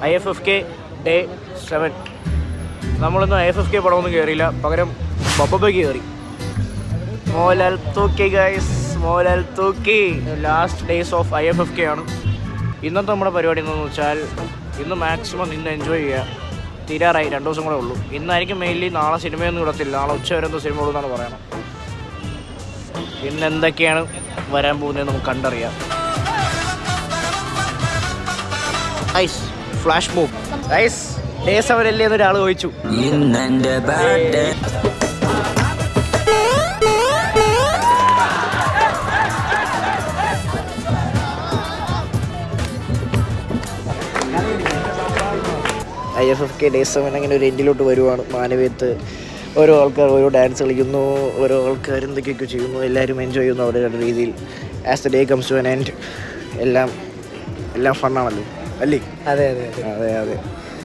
IFFK Day 7. നമ്മളൊന്നും IFFK പടമൊന്നും കയറിയില്ല, പകരം ബൊബയ്ക്ക് കയറി. മോഹൻലാൽ തൂക്കി ഗൈസ്, മോഹൻലാൽ തൂക്കി. ലാസ്റ്റ് ഡേയ്സ് ഓഫ് IFFK ആണ് ഇന്നത്തെ നമ്മുടെ പരിപാടി. എന്താണെന്ന് വെച്ചാൽ ഇന്ന് മാക്സിമം നിന്ന് എൻജോയ് ചെയ്യുക. തീരാറായി, 2 ദിവസം കൂടെ ഉള്ളൂ. ഇന്നായിരിക്കും മെയിൻലി. നാളെ സിനിമയൊന്നും ഇടത്തില്ല, നാളെ ഉച്ച വരെ എന്തോ സിനിമ ഉള്ളൂ എന്നാണ് പറയണം. പിന്നെ എന്തൊക്കെയാണ് വരാൻ പോകുന്നത് നമുക്ക് കണ്ടറിയാം. Ice flash move ice day 7 അല്ലേ എന്നൊരാൾ ചോദിച്ചു. IFFK Day 7 അങ്ങനെ ഒരു എൻഡിലോട്ട് വരുവാണ്. മാനവീയത്ത് ഓരോ ആൾക്കാർ ഓരോ ഡാൻസ് കളിക്കുന്നു, ഓരോ ആൾക്കാർ എന്തൊക്കെയൊക്കെ ചെയ്യുന്നു, എല്ലാവരും എൻജോയ് ചെയ്യുന്നു അവരുടെ രീതിയിൽ. As the day comes to an end എല്ലാം ഫണ്ണാണല്ലോ അല്ലേ? അതെ അതെ.